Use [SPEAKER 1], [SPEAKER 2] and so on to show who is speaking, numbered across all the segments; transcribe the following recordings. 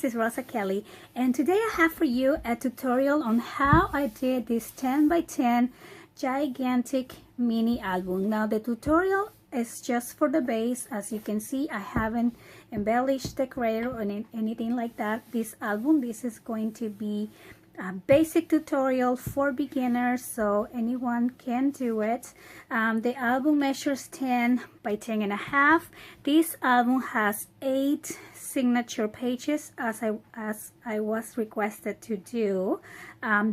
[SPEAKER 1] is Rosa Kelly, and today I have for you a tutorial on how I did this 10 by 10 gigantic mini album. Now the tutorial is just for the base. As you can see, I haven't embellished, decorated, or anything like that. This album, this is going to be a basic tutorial for beginners, so anyone can do it. The album measures 10 by 10 and a half. This album has 8 signature pages as I was requested to do,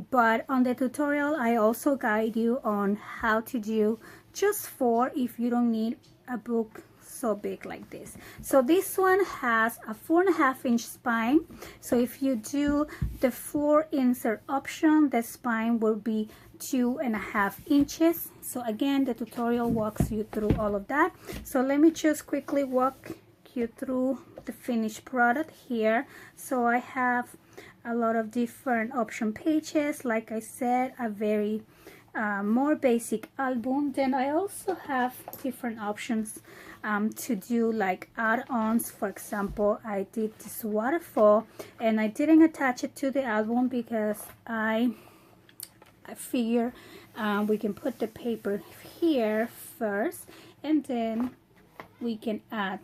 [SPEAKER 1] but on the tutorial I also guide you on how to do just 4 if you don't need a book so big like this. So this one has a 4.5-inch spine, so if you do the 4 insert option, the spine will be 2.5 inches. So again, the tutorial walks you through all of that. So let me just quickly walk you through the finished product here. So I have a lot of different option pages, like I said, a very more basic album. Then I also have different options to do, like add-ons. For example, I did this waterfall and I didn't attach it to the album because I figure we can put the paper here first and then we can add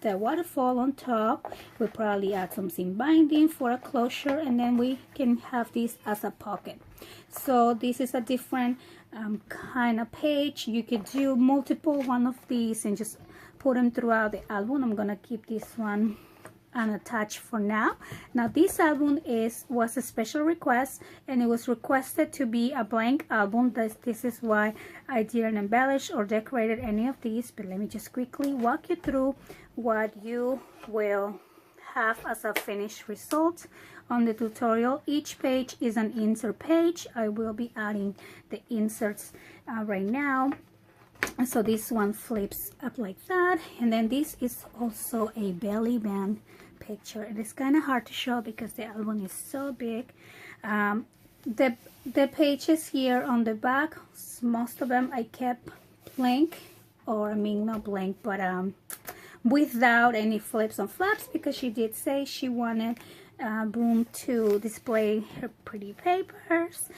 [SPEAKER 1] the waterfall on top. We'll probably add some seam binding for a closure, and then we can have this as a pocket. So this is a different kind of page. You could do multiple one of these and just put them throughout the album. I'm gonna keep this one unattached for now. Now this album was a special request, and it was requested to be a blank album. This is why I didn't embellish or decorated any of these, but let me just quickly walk you through what you will have as a finished result on the tutorial. Each page is an insert page. I will be adding the inserts right now. And so this one flips up like that, and then this is also a belly band picture. It is kind of hard to show because the album is so big. The pages here on the back, most of them I kept blank, or I mean not blank, but without any flips and flaps, because she did say she wanted room to display her pretty papers.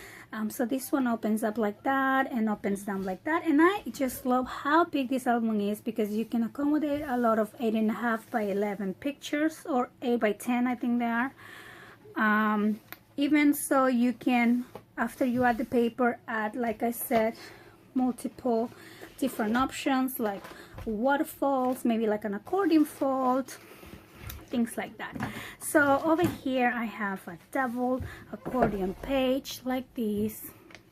[SPEAKER 1] So this one opens up like that and opens down like that, and I just love how big this album is because you can accommodate a lot of 8.5 by 11 pictures, or 8 by 10 I think they are. Even so, you can, after you add the paper, add, like I said, multiple different options like waterfalls, maybe like an accordion fold, things like that. So over here I have a double accordion page like this,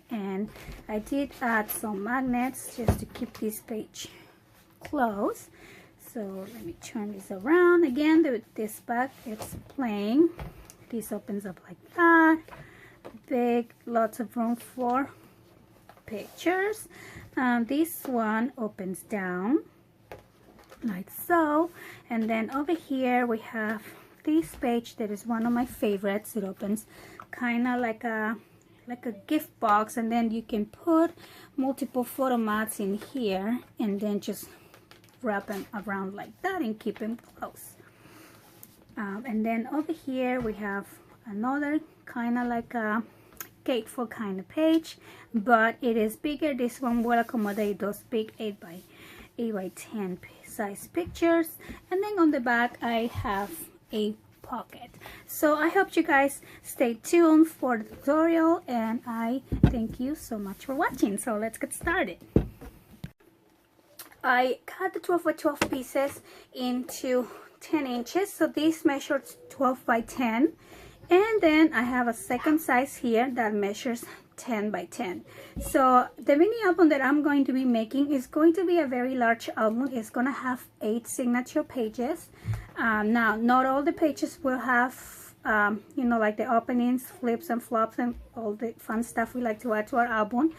[SPEAKER 1] and I did add some magnets just to keep this page closed. So let me turn this around again. This back, it's plain. This opens up like that, big, lots of room for pictures. This one opens down like so, and then over here we have this page that is one of my favorites. It opens kind of like a gift box, and then you can put multiple photo mats in here and then just wrap them around like that and keep them close. And then over here we have another kind of like a gatefold kind of page, but it is bigger. This one will accommodate those big 8 by 10 size pictures. And then on the back I have a pocket. So I hope you guys stay tuned for the tutorial, and I thank you so much for watching. So let's get started. I cut the 12 by 12 pieces into 10 inches, so this measures 12 by 10, and then I have a second size here that measures 10 by 10. So the mini album that I'm going to be making is going to be a very large album. It's going to have 8 signature pages. Now not all the pages will have you know, like the openings, flips and flops, and all the fun stuff we like to add to our album,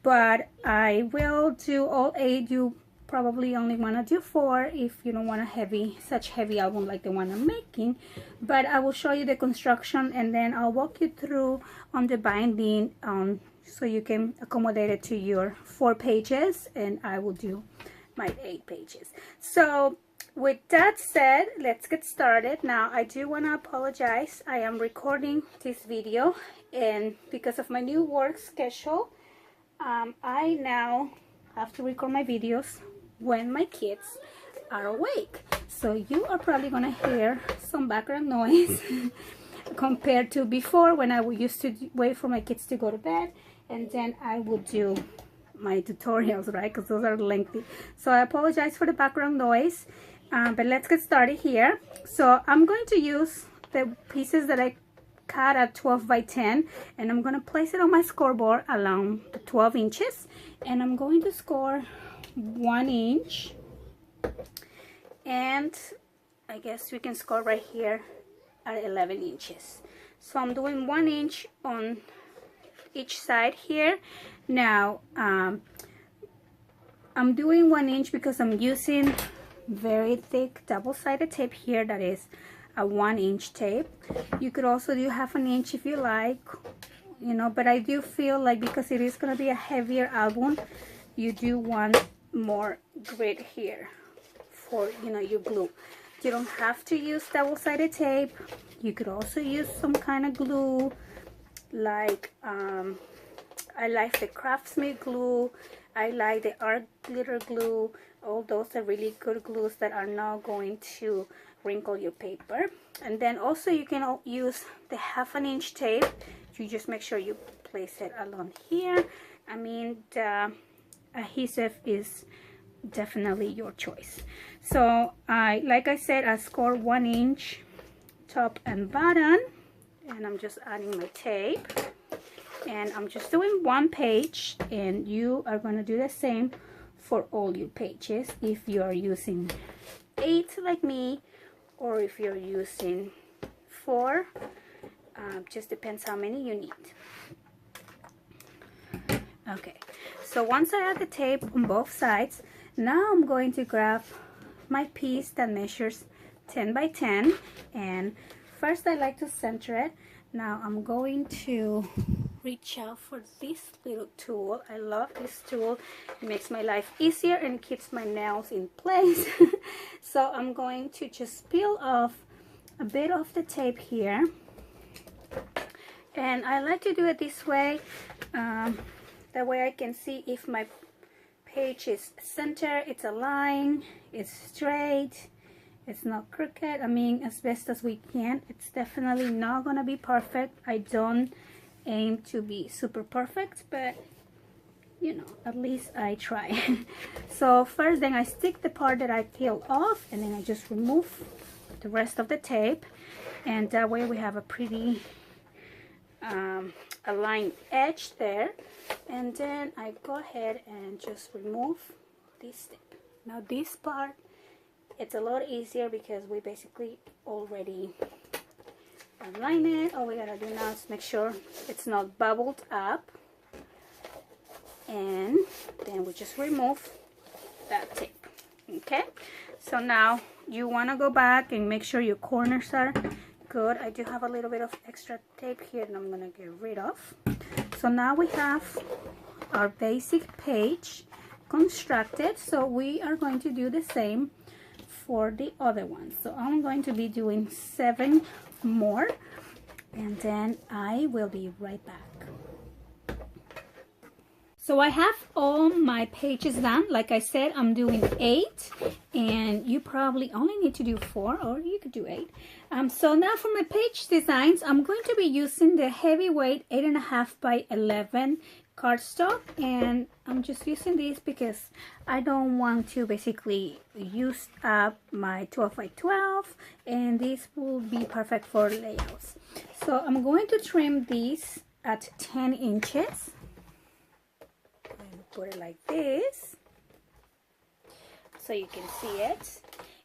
[SPEAKER 1] but I will do all 8. You probably only want to do 4 if you don't want a such heavy album like the one I'm making. But I will show you the construction, and then I'll walk you through on the binding, so you can accommodate it to your 4 pages, and I will do my 8 pages. So with that said, let's get started. Now, I do want to apologize. I am recording this video, and because of my new work schedule, I now have to record my videos when my kids are awake. So you are probably gonna hear some background noise compared to before, when I used to wait for my kids to go to bed and then I would do my tutorials, right? Because those are lengthy. So I apologize for the background noise, but let's get started here. So I'm going to use the pieces that I cut at 12 by 10, and I'm going to place it on my scoreboard along the 12 inches, and I'm going to score 1 inch, and I guess we can score right here at 11 inches. So I'm doing 1 inch on each side here. Now I'm doing 1 inch because I'm using very thick double-sided tape here that is a 1 inch tape. You could also do 1/2 inch if you like, you know, but I do feel like because it is going to be a heavier album, you do want more grit here for, you know, your glue. You don't have to use double-sided tape. You could also use some kind of glue, like I like the Craftsmade glue, I like the art glitter glue. All those are really good glues that are not going to wrinkle your paper. And then also you can use the 1/2 inch tape. You just make sure you place it along here. I mean, the adhesive is definitely your choice. So like I said, I scored 1 inch top and bottom, and I'm just adding my tape, and I'm just doing 1 page, and you are going to do the same for all your pages if you are using 8 like me, or if you're using 4. Just depends how many you need. Okay, so once I add the tape on both sides, now I'm going to grab my piece that measures 10 by 10, and first I like to center it. Now I'm going to reach out for this little tool. I love this tool. It makes my life easier and keeps my nails in place. So I'm going to just peel off a bit of the tape here, and I like to do it this way. That way I can see if my page is center, it's aligned, it's straight, it's not crooked. I mean, as best as we can. It's definitely not gonna be perfect. I don't aim to be super perfect, but you know, at least I try. So first, then I stick the part that I peeled off, and then I just remove the rest of the tape, and that way we have a pretty aligned edge there. And then I go ahead and just remove this tip. Now this part, it's a lot easier because we basically already align it. All we gotta do now is make sure it's not bubbled up, and then we just remove that tape. Okay, so now you want to go back and make sure your corners are good. I do have a little bit of extra tape here that I'm gonna get rid of. So now we have our basic page constructed, so we are going to do the same for the other one. So I'm going to be doing 7 more, and then I will be right back. So I have all my pages done. Like I said, I'm doing 8, and you probably only need to do 4, or you could do 8. So now for my page designs, I'm going to be using the heavyweight 8.5 by 11 cardstock, and I'm just using this because I don't want to basically use up my 12 by 12, and this will be perfect for layouts. So I'm going to trim these at 10 inches and put it like this so you can see it.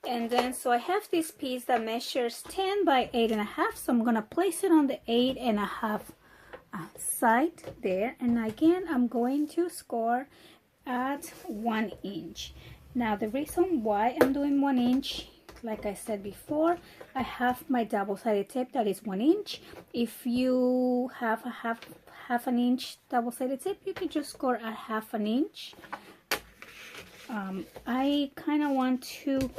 [SPEAKER 1] And then so I have this piece that measures 10 by 8.5, so I'm gonna place it on the 8.5 side there, and again I'm going to score at 1 inch. Now the reason why I'm doing 1 inch, like I said before, I have my double-sided tape that is 1 inch. If you have a half an inch double-sided tape, you can just score at 1/2 inch. I kind of want to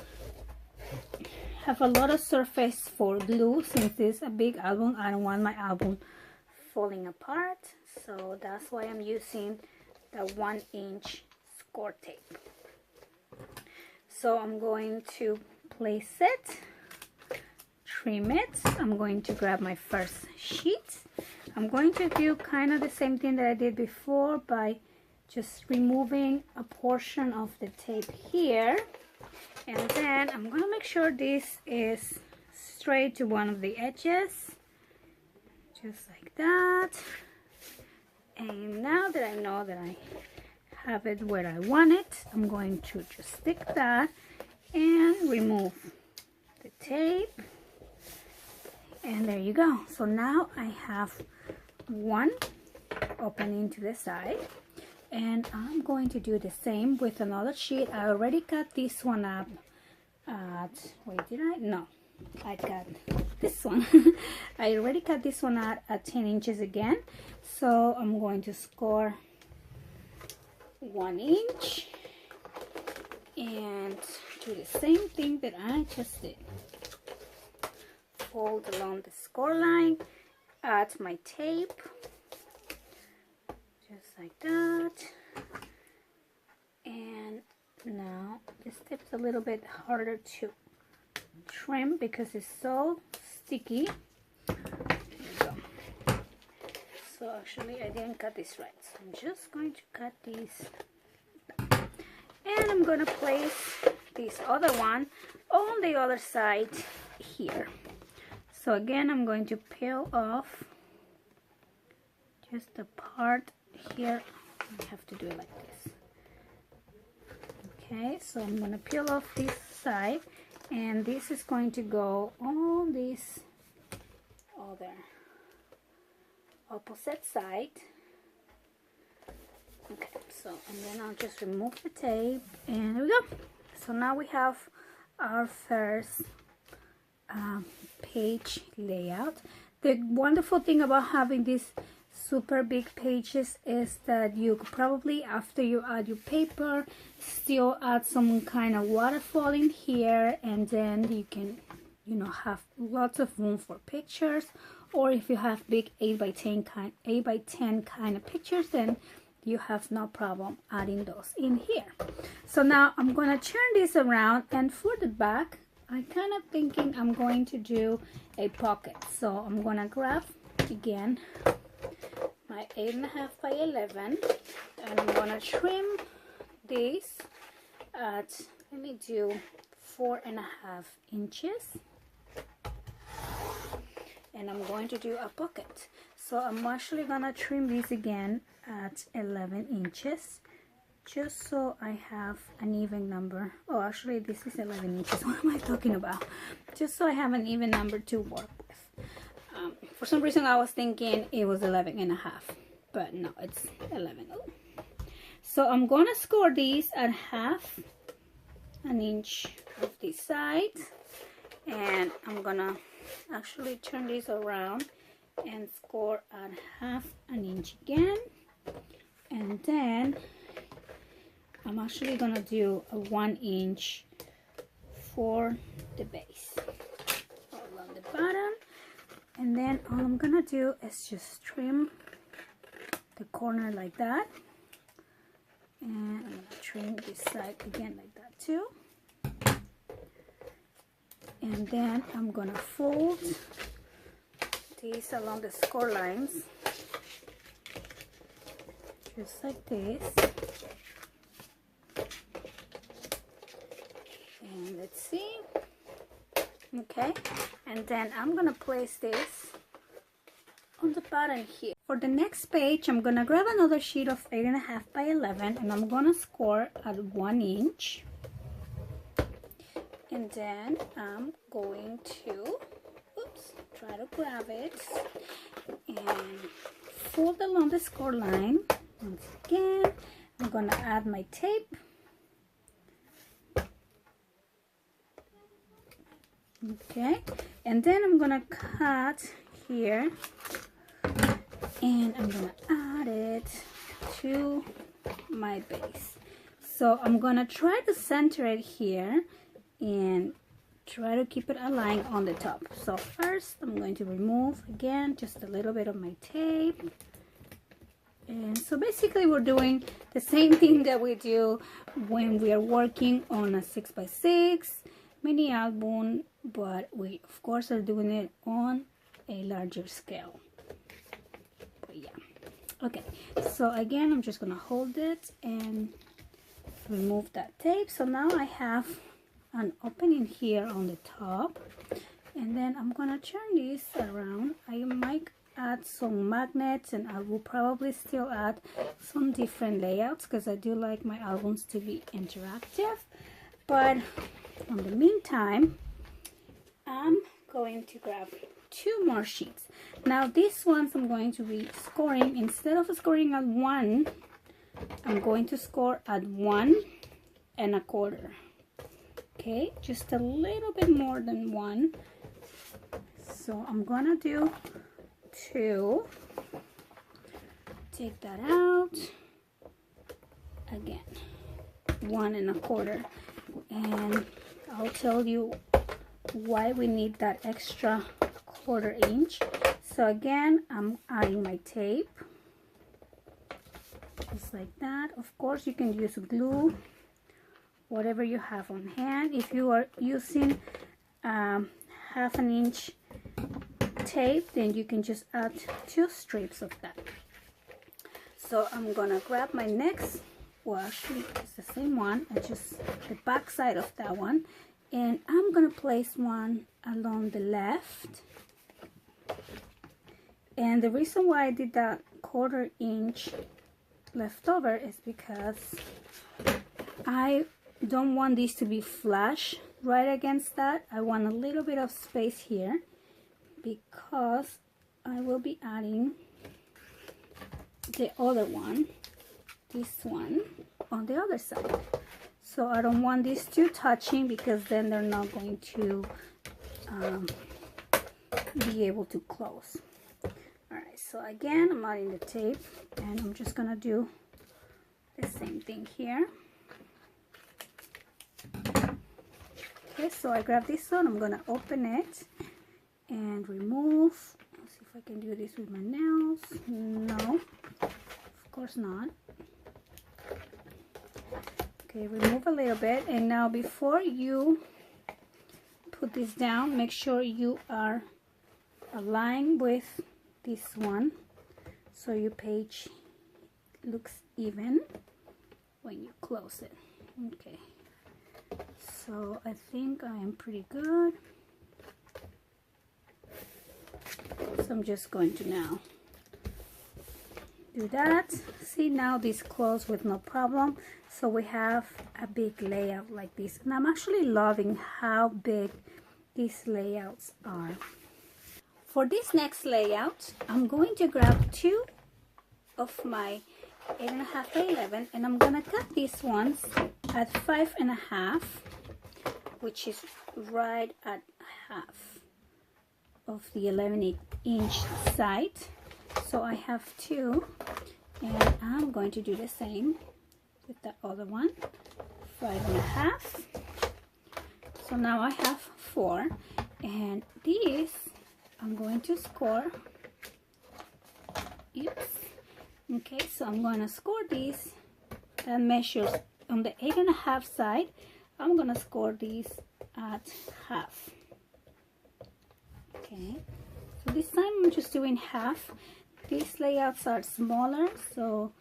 [SPEAKER 1] have a lot of surface for glue. Since this is a big album, I don't want my album falling apart, so that's why I'm using the 1-inch score tape. So I'm going to place it, trim it. I'm going to grab my first sheet. I'm going to do kind of the same thing that I did before by just removing a portion of the tape here, and then I'm going to make sure this is straight to one of the edges, just like that. And now that I know that I have it where I want it, I'm going to just stick that and remove the tape, and there you go. So now I have one opening to the side, and I'm going to do the same with another sheet. I already cut this one up at, wait, did I? No, I cut this one. I already cut this one out at 10 inches again. So I'm going to score 1 inch and do the same thing that I just did. Fold along the score line, add my tape, just like that. And now this tip's a little bit harder to trim because it's so sticky. There you go. So actually I didn't cut this right, so I'm just going to cut these, and I'm gonna place this other one on the other side here. So again, I'm going to peel off just the part here. I have to do it like this. Okay, so I'm going to peel off this side, and this is going to go on this other opposite side. Okay, so and then I'll just remove the tape, and there we go. So now we have our first page layout. The wonderful thing about having these super big pages is that you could probably, after you add your paper, still add some kind of waterfall in here, and then you can, you know, have lots of room for pictures. Or if you have big 8 by 10 kind of pictures, then you have no problem adding those in here. So now I'm gonna turn this around, and for the back I'm kind of thinking I'm going to do a pocket. So I'm gonna grab again my 8.5 by 11, and I'm gonna trim this at, let me do 4.5 inches, and I'm going to do a pocket. So I'm actually gonna trim this again at 11 inches, just so I have an even number. Oh, actually this is 11 inches. What am I talking about? Just so I have an even number to work with. For some reason I was thinking it was 11.5, but no, it's 11. So I'm gonna score these at 1/2 inch of this side, and I'm gonna actually turn this around and score at 1/2 inch again, and then I'm actually gonna do a 1 inch for the base along the bottom, and then all I'm gonna do is just trim the corner like that, and I'm gonna trim this side again like that too, and then I'm gonna fold these along the score lines just like this. And let's see. Okay, and then I'm gonna place this on the bottom here. For the next page, I'm gonna grab another sheet of 8.5 by 11, and I'm gonna score at 1 inch, and then I'm going to try to grab it and fold along the score line. Once again, I'm gonna add my tape. Okay, and then I'm gonna cut here, and I'm gonna add it to my base. So I'm gonna try to center it here and try to keep it aligned on the top. So first I'm going to remove again just a little bit of my tape. And so basically we're doing the same thing that we do when we are working on a 6x6 mini album, but we of course are doing it on a larger scale. But yeah, okay, so again I'm just gonna hold it and remove that tape. So now I have an opening here on the top, and then I'm gonna turn this around. I might add some magnets, and I will probably still add some different layouts because I do like my albums to be interactive. But in the meantime, I'm going to grab 2 more sheets. Now these ones I'm going to be scoring. Instead of scoring at 1, I'm going to score at 1 1/4. Okay, just a little bit more than 1. So I'm gonna do 2, take that out, again 1 1/4, and I'll tell you why we need that extra 1/4 inch. So again, I'm adding my tape just like that. Of course you can use glue, whatever you have on hand. If you are using 1/2 inch tape, then you can just add 2 strips of that. So I'm gonna grab my next, well actually it's the same one, it's just the back side of that one, and I'm gonna place one along the left. And the reason why I did that 1/4 inch left over is because I don't want these to be flush right against that. I want a little bit of space here because I will be adding the other one, this one, on the other side. So I don't want these two touching because then they're not going to be able to close. Alright, so again I'm adding the tape, and I'm just gonna do the same thing here. Okay, so I grab this one, I'm gonna open it and remove. Let's see if I can do this with my nails. No, of course not. Okay, remove a little bit, and now before you put this down, make sure you are aligned with this one so your page looks even when you close it. Okay, so I think I am pretty good. So I'm just going to now do that. See, now this closed with no problem. So we have a big layout like this, and I'm actually loving how big these layouts are. For this next layout, I'm going to grab 2 of my 8.5 by 11, and I'm gonna cut these ones at 5.5, which is right at half of the 11-inch side. So I have 2, and I'm going to do the same with the other one, 5.5. So now I have 4, and these I'm going to score. Oops. Okay, so I'm going to score these. That measures on the 8.5 side. I'm going to score these at half. Okay, so this time I'm just doing half. These layouts are smaller, so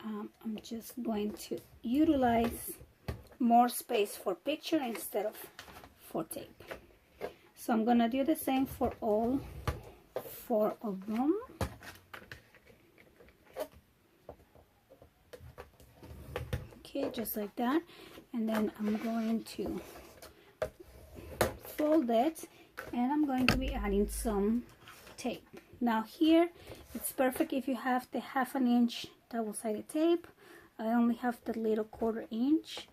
[SPEAKER 1] I'm just going to utilize more space for picture instead of for tape. So I'm gonna do the same for all 4 of them. Okay, just like that, and then I'm going to fold it, and I'm going to be adding some tape. Now here it's perfect if you have the 1/2 inch double-sided tape. I only have the little 1/4 inch,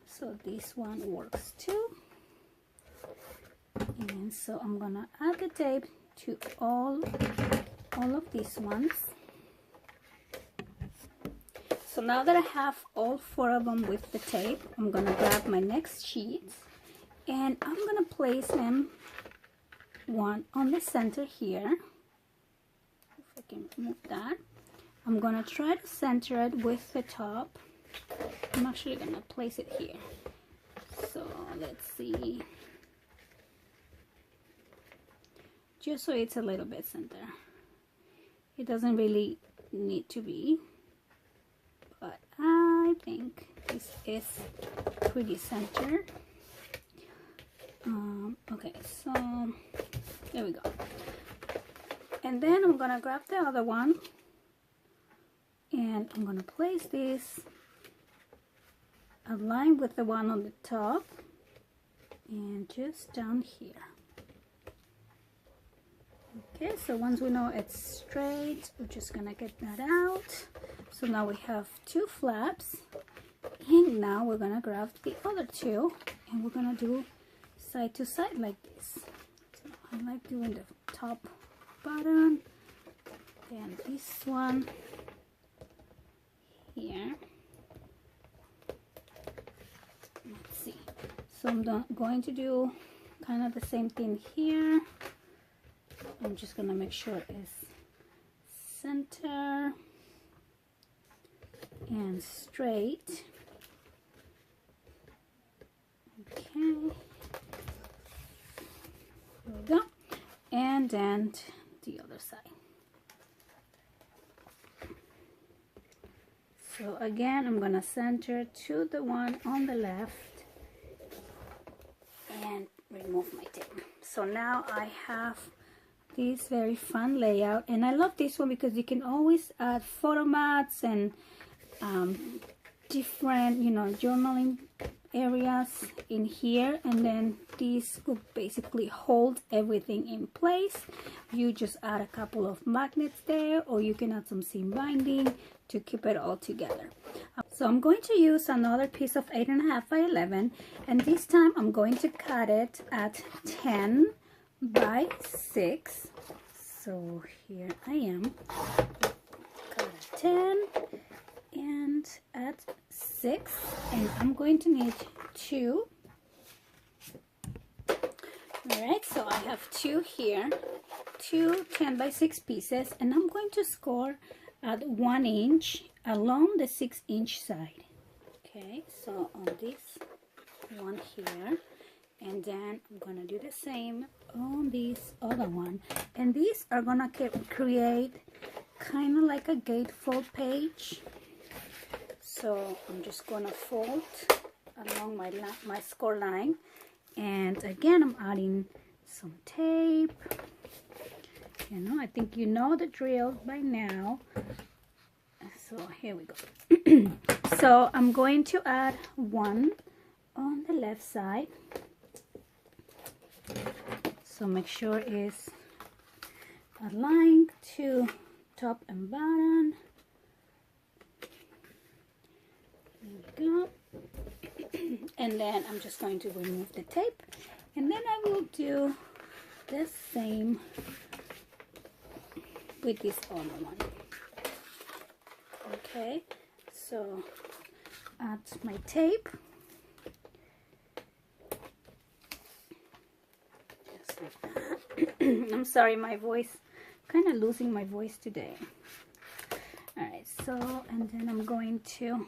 [SPEAKER 1] so this one works too. And so I'm gonna add the tape to all of these ones. So now that I have all 4 of them with the tape, I'm gonna grab my next sheet, And I'm gonna place them one on the center here. If I can move that. I'm gonna try to center it with the top. I'm actually gonna place it here. So let's see. Just so it's a little bit center. It doesn't really need to be, but I think this is pretty centered. Okay, so there we go. And then I'm gonna grab the other one and I'm gonna place this aligned with the one on the top and just down here. Okay, so once we know it's straight, we're just gonna get that out. So now we have two flaps, and now we're gonna grab the other two and we're gonna do side to side like this. So I like doing the top button, then this one here. Let's see. So I'm going to do kind of the same thing here. I'm just gonna make sure it's center and straight. Okay. There we go. And then the other side. So again, I'm gonna center to the one on the left and remove my tape. So now I have this very fun layout, and I love this one because you can always add photo mats and different, you know, journaling areas in here, and then this will basically hold everything in place. You just add a couple of magnets there, or you can add some seam binding to keep it all together. So I'm going to use another piece of 8.5 by 11, and this time I'm going to cut it at 10 by 6. So here I am, cut at 10 and at 6, and I'm going to need 2. Alright, so I have 2 here, 2 10 by 6 pieces, and I'm going to score at 1 inch along the 6-inch side. Okay, so on this one here, and then I'm gonna do the same on this other one, and these are gonna create kind of like a gatefold page. So I'm just gonna fold along my score line, and again I'm adding some tape. You know, I think you know the drill by now. So here we go. So I'm going to add 1 on the left side. So make sure it's aligned to top and bottom. There we go. And then I'm just going to remove the tape, and then I will do the same with this other one. Okay, so add my tape. Just like that. I'm sorry, my voice, kind of losing my voice today. Alright, so, and then I'm going to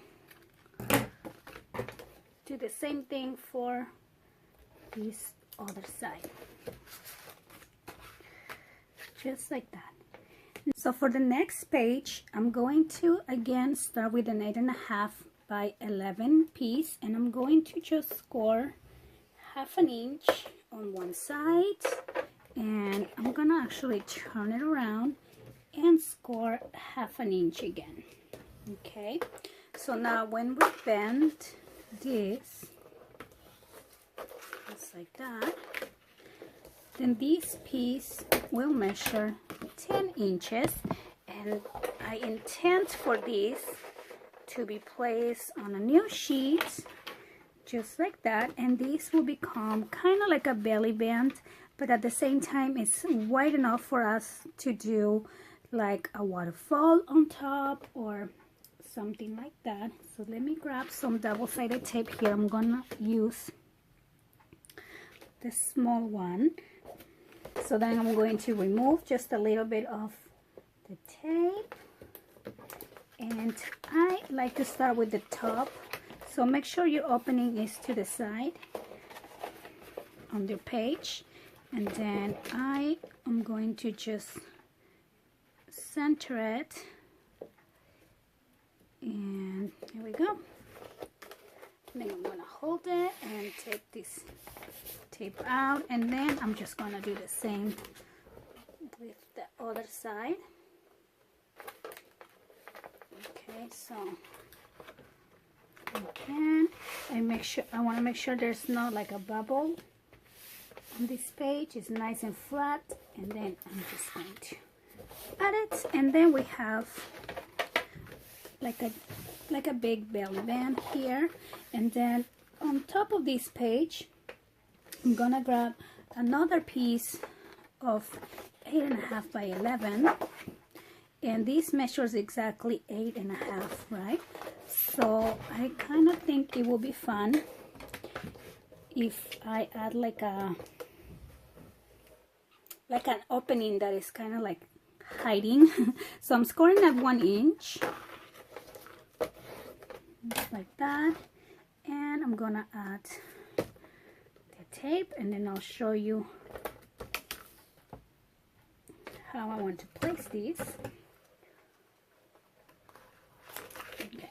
[SPEAKER 1] do the same thing for this other side. Just like that. So for the next page, I'm going to again start with an 8.5 by 11 piece, and I'm going to just score 1/2 inch on one side, and I'm gonna actually turn it around and score 1/2 inch again. Okay, so now when we bend this just like that, then this piece will measure 10 inches, and I intend for this to be placed on a new sheet just like that, and this will become kind of like a belly band, but at the same time it's wide enough for us to do like a waterfall on top or something like that. So let me grab some double-sided tape here. I'm gonna use the small one. So then I'm going to remove just a little bit of the tape, and I like to start with the top, so make sure your opening is to the side on your page, and then I am going to just center it, and here we go. And then I'm going to hold it and take this tape out, and then I'm just going to do the same with the other side. Okay, so you can, and I want to make sure there's not like a bubble on this page. It's nice and flat, and then I'm just going to add it, and then we have like a big belly band here, and then on top of this page I'm gonna grab another piece of 8.5 by 11, and this measures exactly 8.5, right? So I kind of think it will be fun if I add like an opening that is kind of like hiding. So I'm scoring at 1 inch, just like that, and I'm gonna add the tape, and then I'll show you how I want to place these. Okay.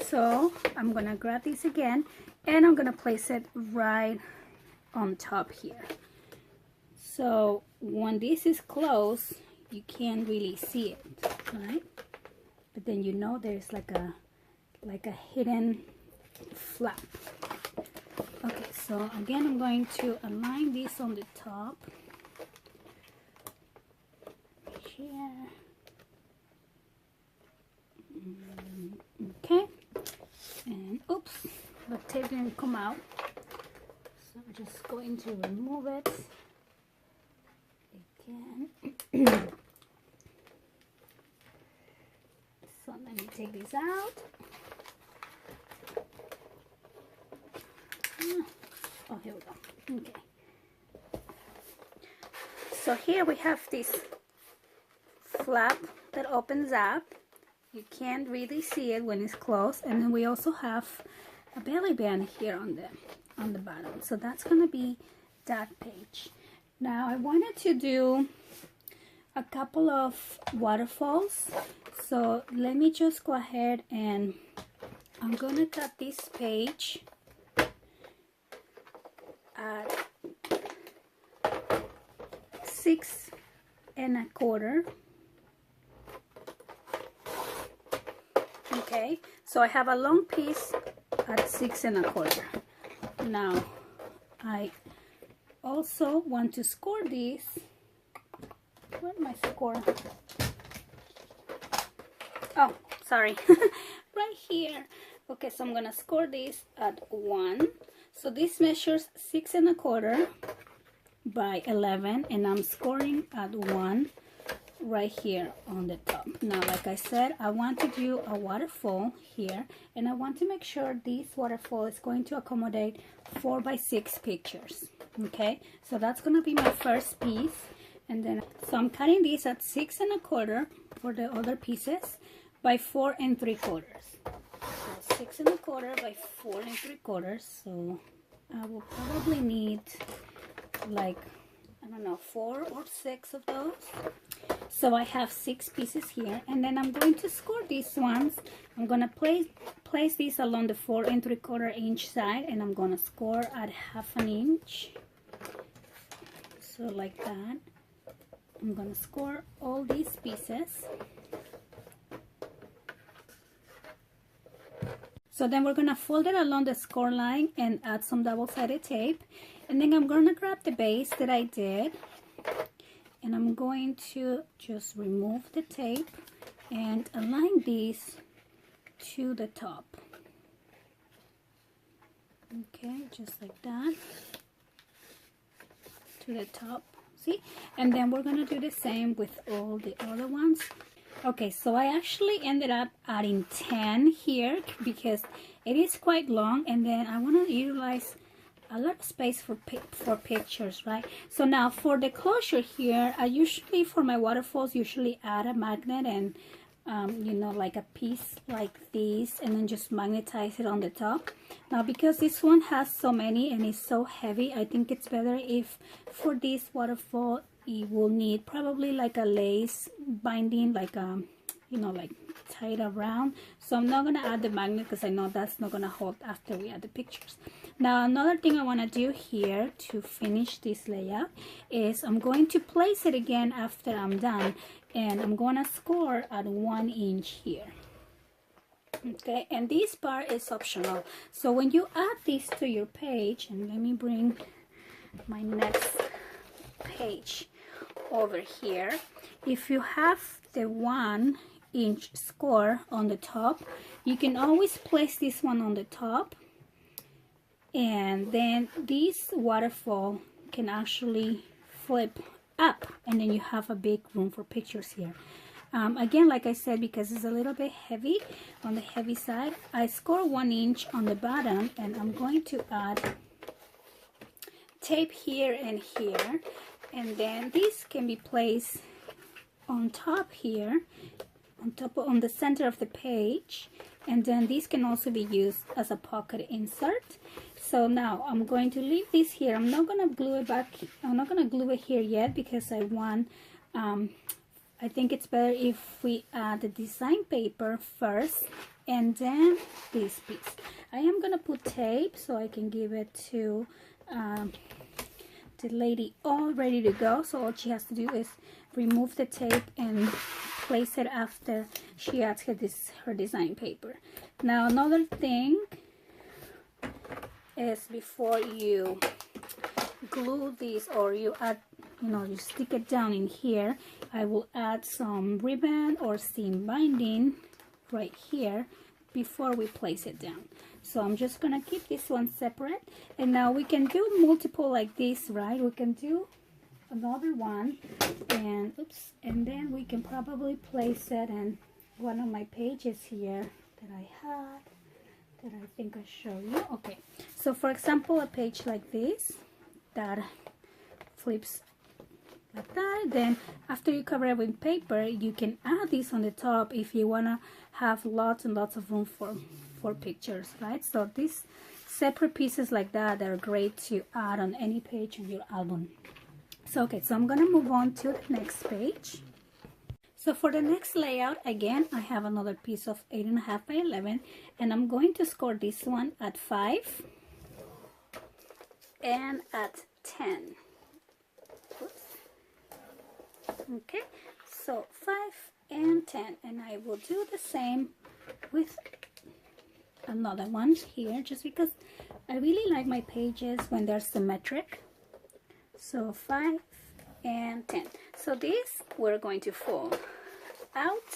[SPEAKER 1] So I'm gonna grab this again, and I'm gonna place it right on top here. So when this is closed, you can't really see it, right? But then you know there's like a hidden flap. Okay, so again I'm going to align this on the top here. Okay, and oops, the tape didn't come out, so I'm just going to remove it again. So let me take this out. Oh, here we go. Okay. So here we have this flap that opens up. You can't really see it when it's closed, and then we also have a belly band here on the bottom. So that's gonna be that page. Now I wanted to do a couple of waterfalls, so let me just go ahead and I'm gonna cut this page at 6 1/4. Okay, so I have a long piece at 6 1/4. Now I also want to score this. Where's my score? Oh, sorry. Right here. Okay, so I'm gonna score this at 1. So this measures 6 1/4 by 11, and I'm scoring at 1 right here on the top. Now, like I said, I want to do a waterfall here, and I want to make sure this waterfall is going to accommodate 4 by 6 pictures. Okay, so that's gonna be my first piece, and then so I'm cutting this at 6 1/4 for the other pieces by 4 3/4. So 6 1/4 by 4 3/4. So I will probably need like, I don't know, 4 or 6 of those. So I have 6 pieces here, and then I'm going to score these ones. I'm gonna place these along the 4 3/4 inch side, and I'm gonna score at 1/2 inch. So like that. I'm gonna score all these pieces. So then we're gonna fold it along the score line and add some double-sided tape, and then I'm gonna grab the base that I did, and I'm going to just remove the tape and align these to the top. Okay, just like that, to the top. See? And then we're gonna do the same with all the other ones. Okay, so I actually ended up adding 10 here because it is quite long, and then I want to utilize a lot of space for pictures, right? So now for the closure here, I usually, for my waterfalls, usually add a magnet and you know, like a piece like this, and then just magnetize it on the top. Now because this one has so many and it's so heavy, I think it's better if for this waterfall you will need probably like a lace binding, like you know, like tied around. So I'm not gonna add the magnet because I know that's not gonna hold after we add the pictures. Now another thing I want to do here to finish this layout is I'm going to place it again after I'm done, and I'm gonna score at 1 inch here. Okay, and this part is optional. So when you add this to your page, and let me bring my next page over here, if you have the 1 inch score on the top, you can always place this one on the top, and then this waterfall can actually flip up, and then you have a big room for pictures here. Again, like I said, because it's a little bit heavy, on the heavy side, I score 1 inch on the bottom, and I'm going to add tape here and here, and then this can be placed on top here, on the center of the page, and then this can also be used as a pocket insert. So now I'm going to leave this here. I'm not going to glue it back. I'm not going to glue it here yet because I want, I think it's better if we add the design paper first and then this piece. I am going to put tape so I can give it to the lady all ready to go. So all she has to do is remove the tape and place it after she adds her design paper. Now another thing is, before you glue this or you add, you know, you stick it down in here, I will add some ribbon or seam binding right here before we place it down. So I'm just gonna keep this one separate, and now we can do multiple like this, right? We can do another one, and oops, and then we can probably place it in one of my pages here that I had, that I think I showed you. Okay, so for example, a page like this that flips like that, then after you cover it with paper, you can add this on the top if you want to have lots and lots of room for pictures, right? So these separate pieces like that are great to add on any page in your album. So okay, so I'm gonna move on to the next page. So for the next layout, again, I have another piece of 8.5 by 11, and I'm going to score this one at 5 and at 10. Oops. Okay, so 5 and 10, and I will do the same with another one here, just because I really like my pages when they're symmetric. So 5 and 10. So this we're going to fold out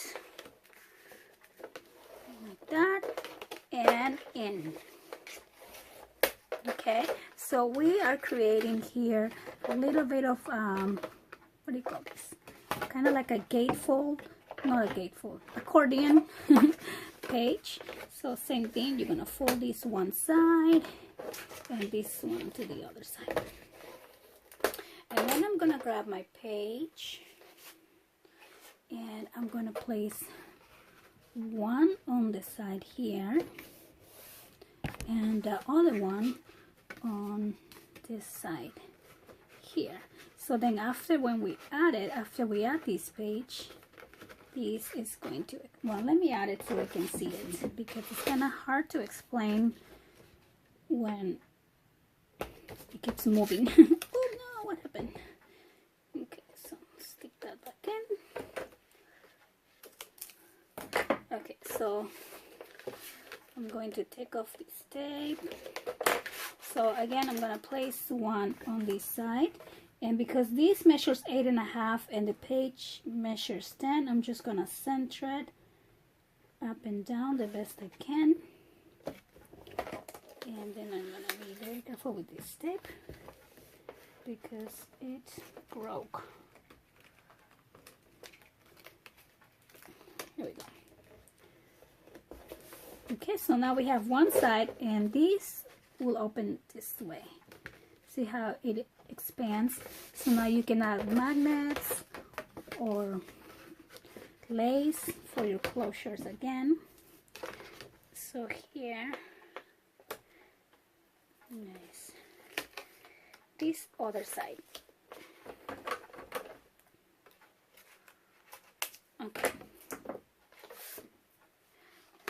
[SPEAKER 1] like that and in. Okay, so we are creating here a little bit of what do you call this? Kind of like a gatefold, not a gatefold, accordion page. So same thing, you're gonna fold this one side and this one to the other side. And then I'm gonna grab my page and I'm gonna place one on the side here and the other one on this side here. So then after we add this page, this is going to, well, let me add it so we can see it, because it's kind of hard to explain when it keeps moving. Oh no, what happened? Okay, so stick that back in. Okay, so I'm going to take off this tape. So again, I'm going to place one on this side, and because this measures 8.5 and the page measures 10, I'm just going to center it up and down the best I can. And then I'm going to be very careful with this tape because it broke. Here we go. Okay, so now we have one side, and this will open this way. See how it expands? So now you can add magnets or lace for your closures again. So here, nice. This other side. Okay.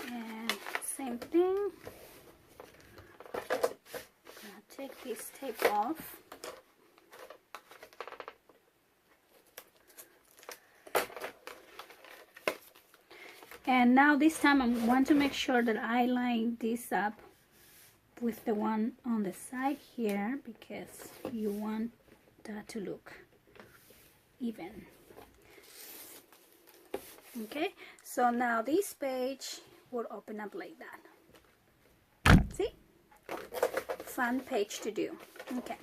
[SPEAKER 1] And same thing. I'm gonna take this tape off. And now this time I want to make sure that I line this up with the one on the side here, because you want that to look even. Okay, so now this page will open up like that. See? Fun page to do. Okay.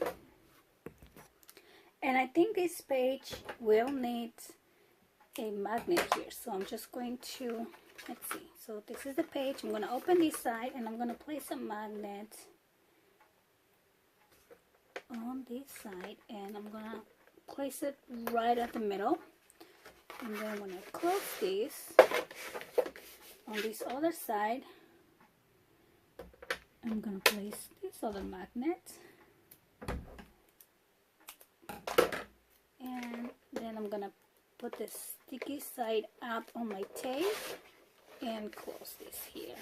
[SPEAKER 1] And I think this page will need a magnet here, so I'm just going to, let's see, so this is the page. I'm going to open this side and I'm going to place a magnet on this side, and I'm going to place it right at the middle. And then when I close this, on this other side, I'm going to place this other magnet. And then I'm going to put the sticky side up on my tape and close this here.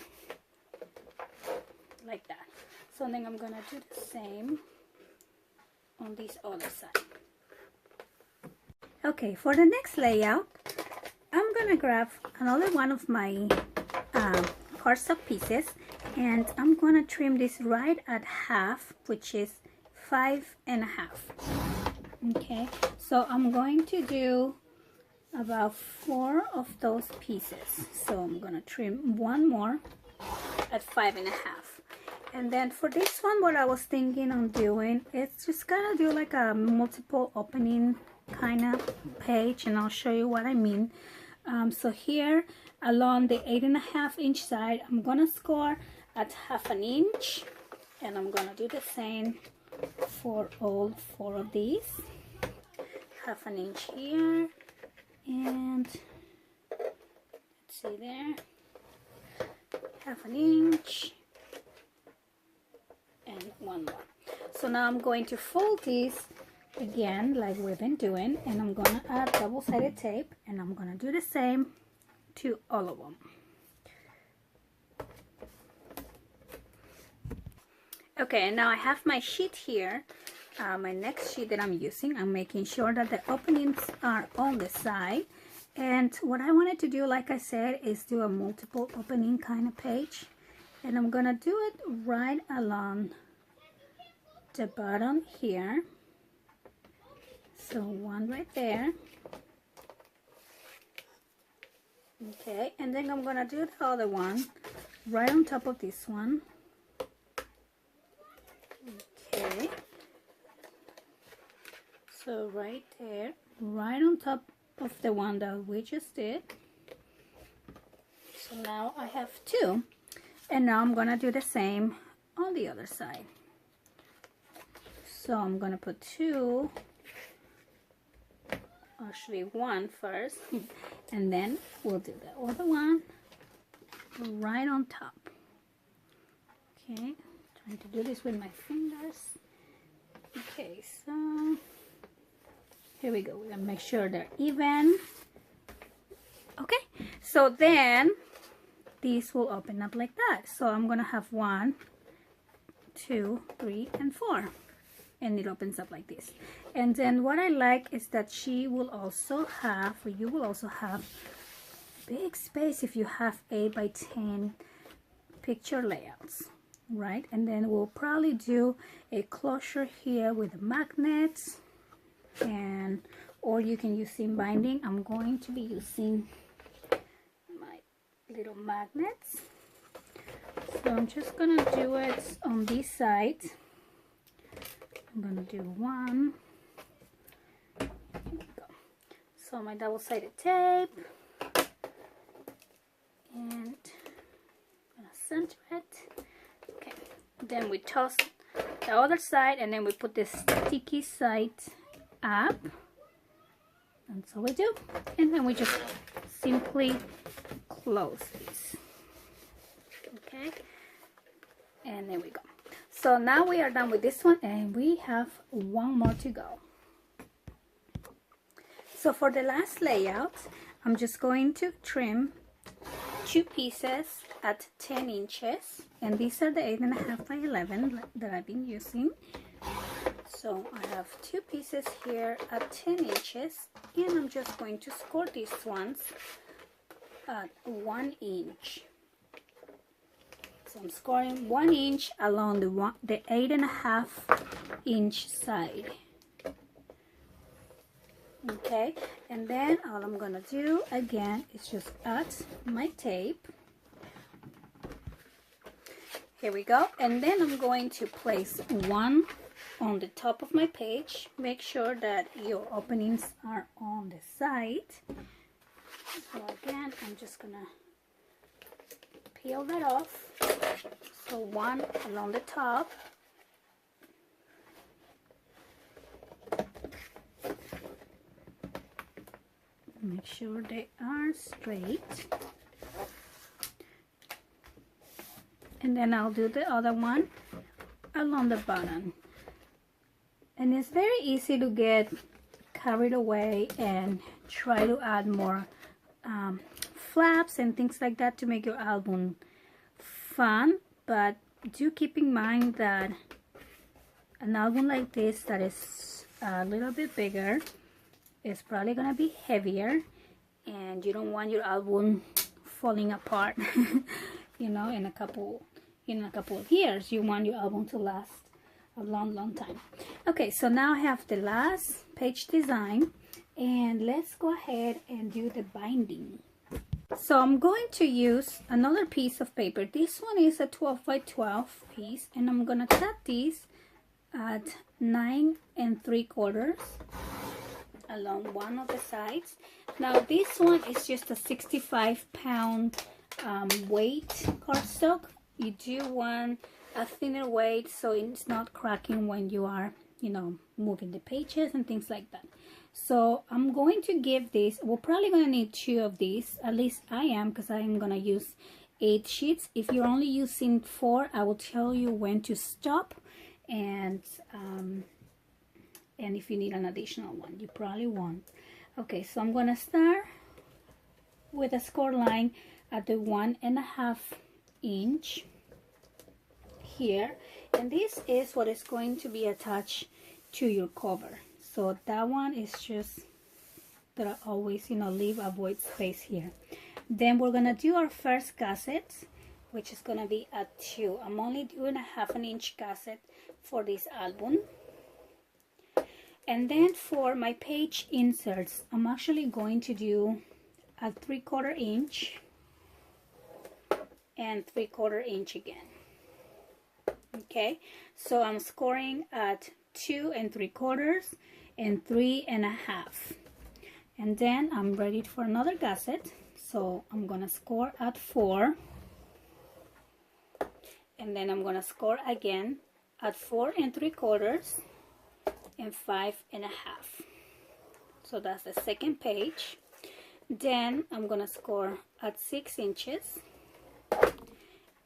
[SPEAKER 1] Like that. So then I'm going to do the same on this other side. Okay, for the next layout, I'm gonna grab another one of my cardstock pieces, and I'm gonna trim this right at half, which is 5.5. Okay, so I'm going to do about 4 of those pieces. So I'm gonna trim one more at 5.5. And then for this one, what I was thinking on doing is just gonna do like a multiple opening kind of page, and I'll show you what I mean. So here along the 8.5 inch side, I'm gonna score at 1/2 inch, and I'm gonna do the same for all 4 of these. 1/2 inch here, and let's see there, 1/2 inch, and 1 more. So now I'm going to fold these again like we've been doing, and I'm gonna add double-sided tape, and I'm gonna do the same to all of them. Okay, now I have my sheet here, my next sheet that I'm using. I'm making sure that the openings are on the side, and what I wanted to do, like I said, is do a multiple opening kind of page, and I'm gonna do it right along the bottom here. So one right there. Okay, and then I'm gonna do the other one right on top of this one. Okay, so right there, right on top of the one that we just did. So now I have 2, and now I'm gonna do the same on the other side. So I'm gonna put 2, actually 1 first, and then we'll do the other one right on top. Okay, trying to do this with my fingers. Okay, so here we go. We're gonna make sure they're even. Okay, so then these will open up like that. So I'm gonna have 1, 2, 3, and 4. And it opens up like this. And then what I like is that she will also have, or you will also have, big space if you have 8x10 picture layouts, right? And then we'll probably do a closure here with magnets, and or you can use seam binding. I'm going to be using my little magnets. So I'm just gonna do it on this side. I'm gonna do 1. Here we go. So my double-sided tape, and I'm gonna center it. Okay. Then we toss the other side, and then we put this sticky side up. That's all we do. And then we just simply close this. Okay. And there we go. So now we are done with this one, and we have one more to go. So for the last layout, I'm just going to trim 2 pieces at 10 inches, and these are the 8.5 by 11 that I've been using. So I have 2 pieces here at 10 inches, and I'm just going to score these ones at 1 inch. So I'm scoring 1 inch along the 8.5 inch side. Okay, and then all I'm gonna do again is just add my tape. Here we go. And then I'm going to place one on the top of my page. Make sure that your openings are on the side. So again, I'm just gonna peel that off. So one along the top. Make sure they are straight. And then I'll do the other one along the bottom. And it's very easy to get carried away and try to add more flaps and things like that to make your album fun. But do keep in mind that an album like this that is a little bit bigger, it's probably gonna be heavier, and you don't want your album falling apart. You know, in a couple of years. You want your album to last a long time. Okay, so now I have the last page design, and let's go ahead and do the binding. So I'm going to use another piece of paper. This one is a 12 by 12 piece, and I'm gonna cut these at 9 3/4 along one of the sides. Now this one is just a 65-pound weight cardstock. You do want a thinner weight so it's not cracking when you are, you know, moving the pages and things like that. So I'm going to give this, we're probably going to need 2 of these, at least I am, because I am going to use 8 sheets. If you're only using 4, I will tell you when to stop, and if you need an additional one, you probably won't. Okay, so I'm going to start with a score line at the 1.5 inch here, and this is what is going to be attached to your cover. So that one is just that I always, you know, leave a void space here. Then we're gonna do our first gusset, which is gonna be at 2. I'm only doing a 1/2 inch gusset for this album. And then for my page inserts, I'm actually going to do a 3/4 inch and 3/4 inch again. Okay, so I'm scoring at 2 3/4 and 3.5, and then I'm ready for another gusset. So I'm gonna score at 4, and then I'm gonna score again at 4 3/4 and 5.5. So that's the second page. Then I'm gonna score at 6 inches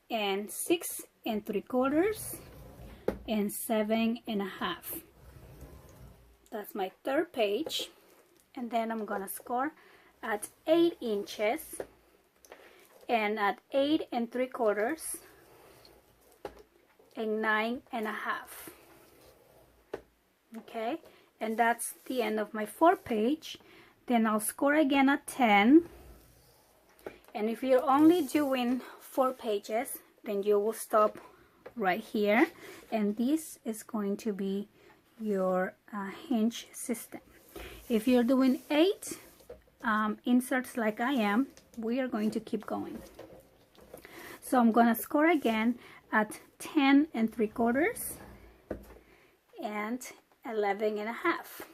[SPEAKER 1] and 6 3/4 and 7.5. That's my third page. And then I'm gonna score at 8 inches and at 8 3/4 and 9.5. Okay, and that's the end of my 4th page. Then I'll score again at 10. And if you're only doing 4 pages, then you will stop right here, and this is going to be your hinge system. If you're doing 8 inserts like I am, we are going to keep going. So I'm gonna score again at 10 3/4 and 11.5,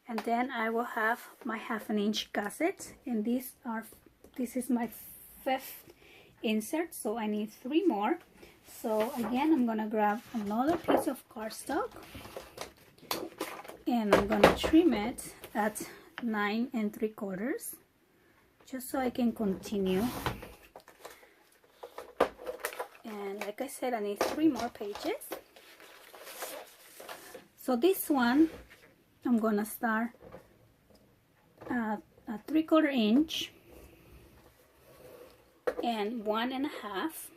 [SPEAKER 1] and then I will have my 1/2 inch gusset, and this is my 5th insert, so I need 3 more. So again, I'm gonna grab another piece of cardstock and I'm gonna trim it at 9 3/4 just so I can continue. And like I said, I need 3 more pages. So this one I'm gonna start at a 3/4 inch and 1 1/2.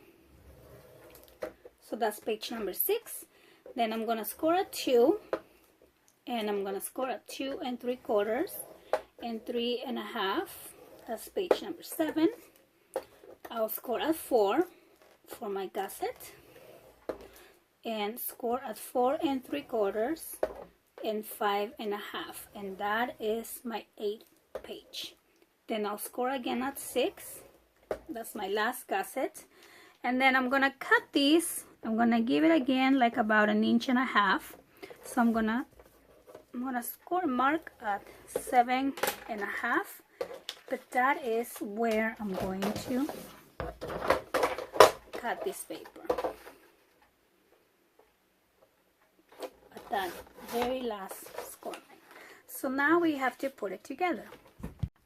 [SPEAKER 1] So that's page number 6. Then I'm gonna score a 2, and I'm gonna score a 2 3/4 and 3 1/2. That's page number 7. I'll score a 4 for my gusset, and score at 4 3/4 and 5 1/2, and that is my 8th page. Then I'll score again at 6. That's my last gusset, and then I'm gonna cut these. I'm gonna give it again like about 1.5 inches. So I'm gonna score mark at 7 1/2, but that is where I'm going to cut this paper, at that very last score line. So now we have to put it together.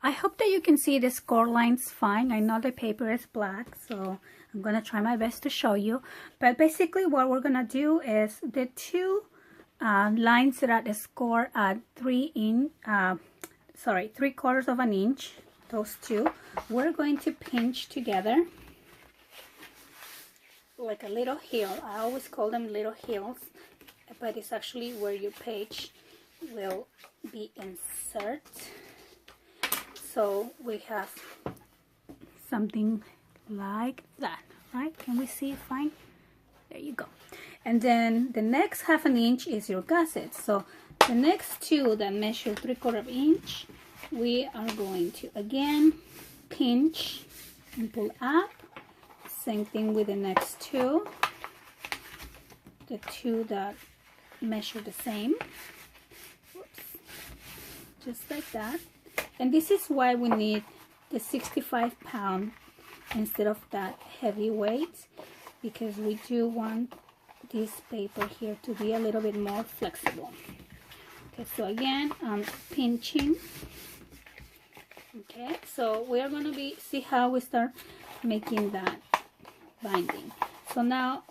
[SPEAKER 1] I hope that you can see the score lines fine. I know the paper is black, so I'm gonna try my best to show you. But basically what we're gonna do is the 2 lines that score at 3/4 of an inch, those 2, we're going to pinch together like a little heel. I always call them little heels, but it's actually where your page will be inserted. So we have something like that, right? Can we see it fine? There you go. And then the next 1/2 inch is your gusset. So the next 2 that measure 3/4 inch, we are going to again pinch and pull up. Same thing with the next 2, the 2 that measure the same. Whoops. Just like that. And this is why we need the 65 pound instead of that heavy weight, because we do want this paper here to be a little bit more flexible. Okay, so again, I'm pinching. Okay, so we're going to see how we start making that binding. So now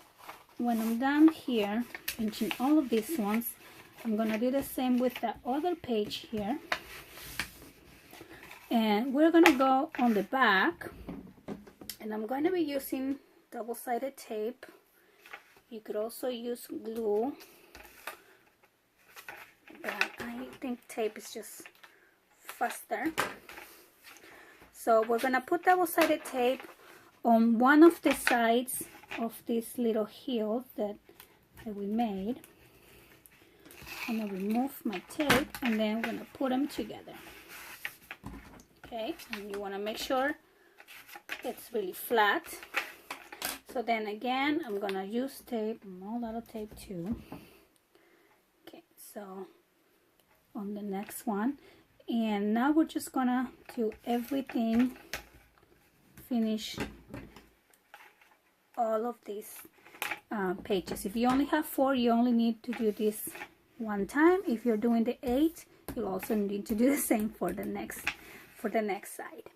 [SPEAKER 1] when I'm done here pinching all of these ones, I'm going to do the same with the other page here. And we're going to go on the back, and I'm going to be using double-sided tape. You could also use glue, but I think tape is just faster. So we're going to put double-sided tape on one of the sides of this little heel that we made. I'm going to remove my tape, and then we're going to put them together. Okay, and you want to make sure it's really flat. So then again, I'm gonna use tape, a lot of tape too. Okay, so on the next one, and now we're just gonna do everything, finish all of these pages. If you only have 4, you only need to do this one time. If you're doing the 8, you'll also need to do the same for the next side.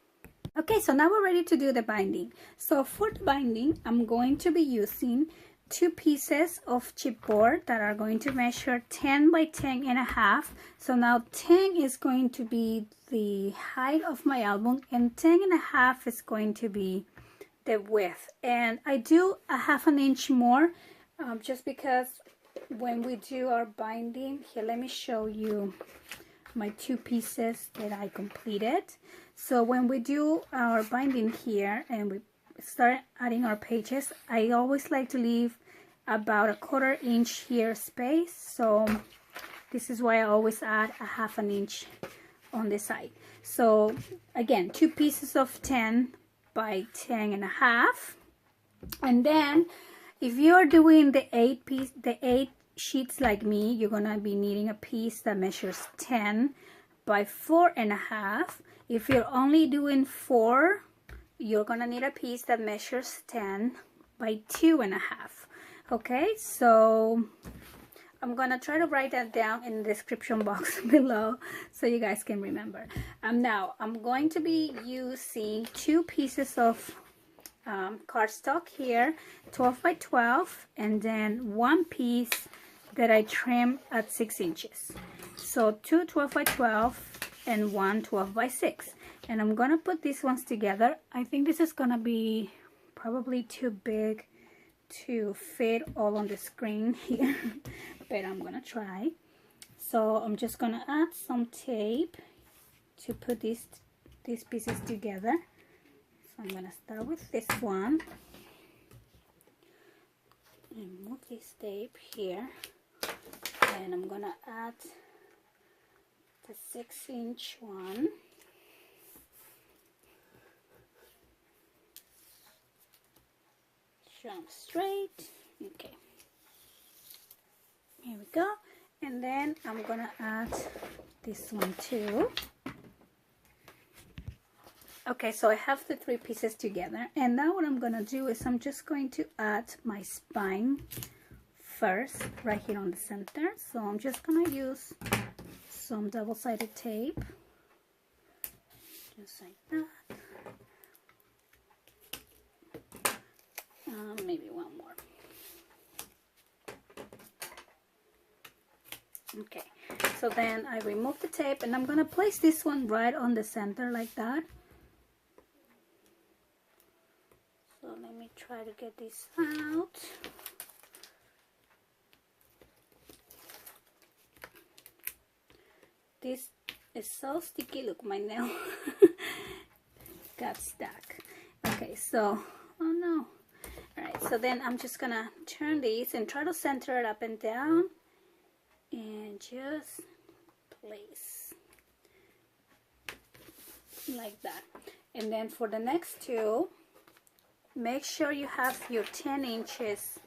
[SPEAKER 1] Okay, so now we're ready to do the binding. So for the binding, I'm going to be using 2 pieces of chipboard that are going to measure 10 by 10 1/2. So now 10 is going to be the height of my album, and 10 1/2 is going to be the width. And I do a 1/2 inch more just because when we do our binding, here, let me show you my 2 pieces that I completed. So when we do our binding here and we start adding our pages, I always like to leave about a 1/4 inch here space. So this is why I always add a 1/2 inch on the side. So again, 2 pieces of 10 by 10 1/2. And then if you're doing the 8 sheets like me, you're gonna be needing a piece that measures 10 by 4 1/2. If you're only doing 4, you're gonna need a piece that measures 10 by 2.5. Okay, so I'm gonna try to write that down in the description box below so you guys can remember. Now I'm going to be using 2 pieces of cardstock here, 12 by 12, and then 1 piece that I trim at 6 inches. So 2 12 by 12 and 1 12 by 6. And I'm gonna put these ones together. I think this is gonna be probably too big to fit all on the screen here, but I'm gonna try. So I'm just gonna add some tape to put these pieces together. So I'm gonna start with this one and move this tape here, and I'm gonna add the 6-inch one. Jump straight. Okay, here we go. And then I'm gonna add this one too. Okay, so I have the 3 pieces together, and now what I'm gonna do is I'm just going to add my spine first right here on the center. So I'm just gonna use some double-sided tape, just like that. Maybe one more. Okay, so then I remove the tape, and I'm gonna place this one right on the center like that. So let me try to get this out. This is so sticky. Look, my nail got stuck. Okay, so, oh no. Alright, so then I'm just gonna turn these and try to center it up and down, and just place like that. And then for the next 2, make sure you have your 10 inches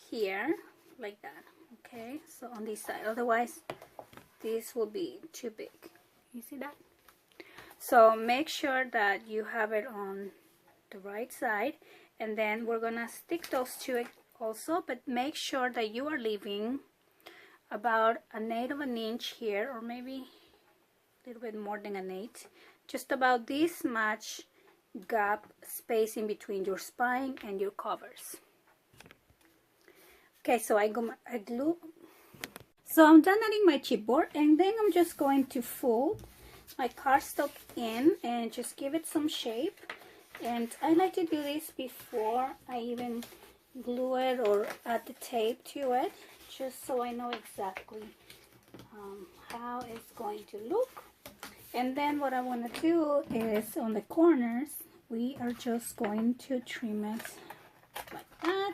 [SPEAKER 1] here like that. Okay, so on this side, otherwise this will be too big. You see that? So make sure that you have it on the right side, and then we're gonna stick those 2 also, but make sure that you are leaving about 1/8 of an inch here, or maybe a little bit more than 1/8, just about this much gap space in between your spine and your covers. Okay, so I glue. So I'm done adding my chipboard, and then I'm just going to fold my cardstock in and just give it some shape. And I like to do this before I even glue it or add the tape to it, just so I know exactly how it's going to look. And then what I want to do is on the corners, we are just going to trim it like that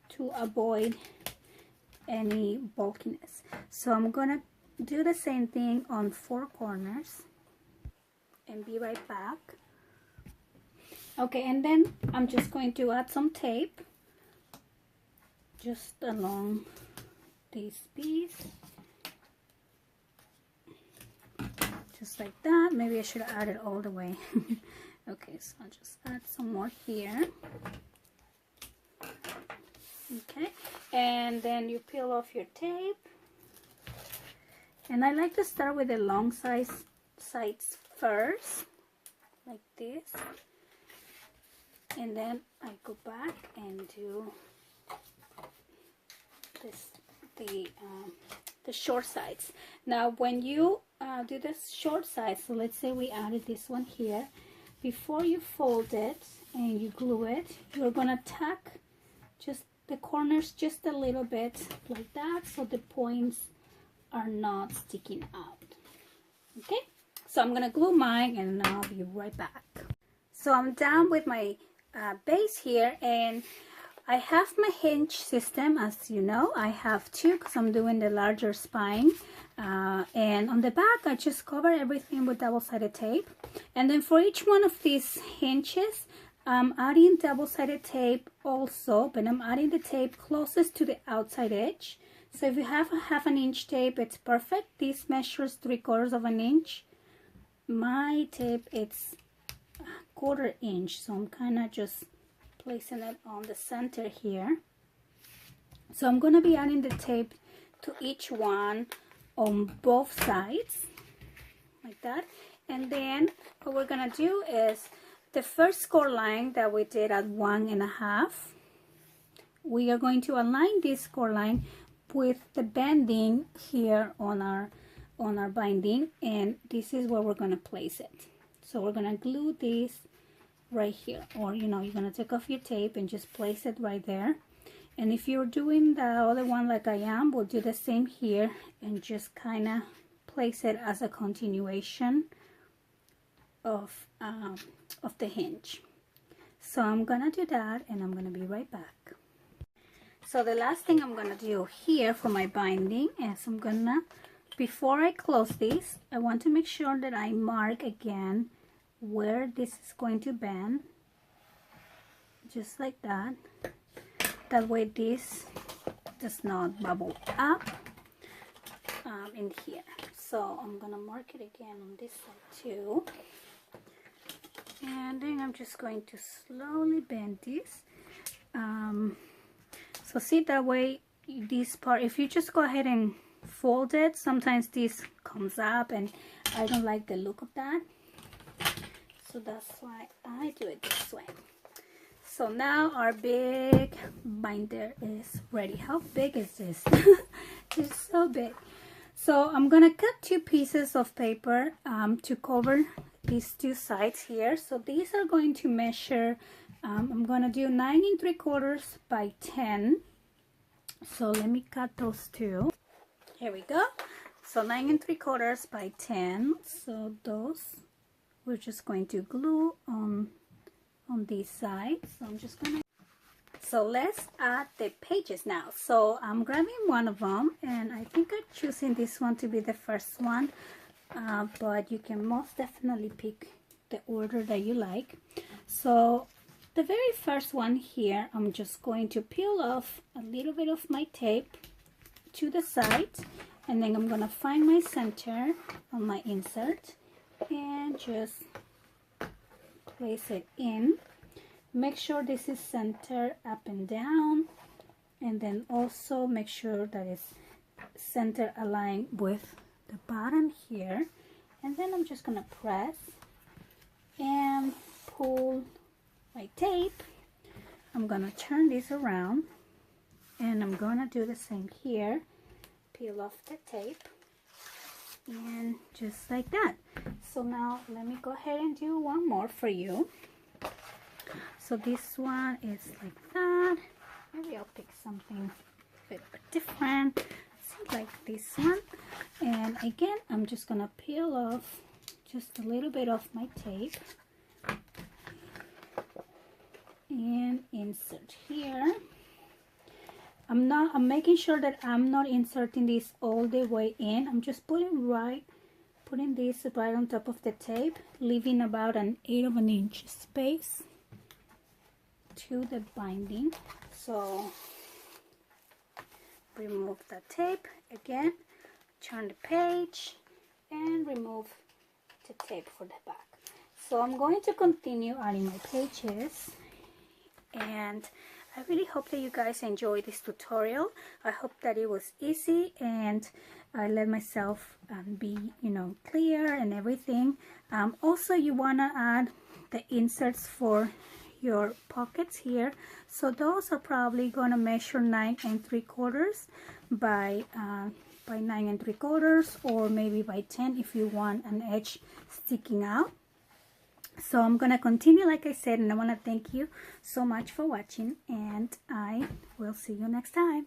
[SPEAKER 1] to avoid any bulkiness. So I'm gonna do the same thing on 4 corners and be right back. Okay, and then I'm just going to add some tape just along this piece, just like that. Maybe I should add it all the way. Okay, so I'll just add some more here. Okay, and then you peel off your tape, and I like to start with the long sides first, like this, and then I go back and do the short sides. Now when you do the short sides, so let's say we added this one here, before you fold it and you glue it, you're gonna tack just the corners just a little bit like that, so the points are not sticking out. Okay, so I'm gonna glue mine, and I'll be right back. So I'm done with my base here, and I have my hinge system. As you know, I have 2 because I'm doing the larger spine, and on the back I just cover everything with double-sided tape. And then for each one of these hinges, I'm adding double-sided tape also, but I'm adding the tape closest to the outside edge. So if you have a 1/2 inch tape, it's perfect. This measures 3/4 of an inch. My tape, it's 1/4 inch, so I'm kind of just placing it on the center here. So I'm going to be adding the tape to each one on both sides, like that. And then what we're going to do is the first score line that we did at 1.5, we are going to align this score line with the bending here on our binding, and this is where we're going to place it. So we're going to glue this right here, or you're going to take off your tape and just place it right there. And if you're doing the other one like I am, we'll do the same here and just kind of place it as a continuation of the hinge. So I'm gonna do that, and I'm gonna be right back. So the last thing I'm gonna do here for my binding is before I close this, I want to make sure that I mark again where this is going to bend, just like that. That way this does not bubble up in here. So I'm gonna mark it again on this side too. And then I'm just going to slowly bend this. So see, that way this part, if you just go ahead and fold it, sometimes this comes up and I don't like the look of that. So that's why I do it this way. So now our big binder is ready. How big is this? It's so big. So I'm gonna cut 2 pieces of paper to cover these 2 sides here. So these are going to measure, I'm gonna do 9 3/4 by 10. So let me cut those 2. Here we go. So 9 3/4 by 10. So those we're just going to glue on these sides. So I'm just gonna, so let's add the pages now. So I'm grabbing one of them, and I think I'm choosing this one to be the first one, but you can most definitely pick the order that you like. So the very first one here, I'm just going to peel off a little bit of my tape to the side, and then I'm gonna find my center on my insert and just place it in. Make sure this is centered up and down, and then also make sure that it's center aligned with the bottom here. And then I'm just gonna press and pull my tape. I'm gonna turn this around, and I'm gonna do the same here. Peel off the tape, and just like that. So now let me go ahead and do one more for you. So this one is like that. Maybe I'll pick something a bit different. Seems like this one. And again, I'm just gonna peel off just a little bit of my tape and insert here. I'm making sure that I'm not inserting this all the way in. I'm just putting this right on top of the tape, leaving about an 1/8 inch space to the binding. So remove the tape again, turn the page, and remove the tape for the back. So I'm going to continue adding my pages, and I really hope that you guys enjoyed this tutorial. I hope that it was easy and I let myself be, clear and everything. Also, you want to add the inserts for your pockets here. So those are probably going to measure 9 3/4 by 9 3/4, or maybe by 10 if you want an edge sticking out. So I'm gonna continue like I said, and I want to thank you so much for watching, and I will see you next time.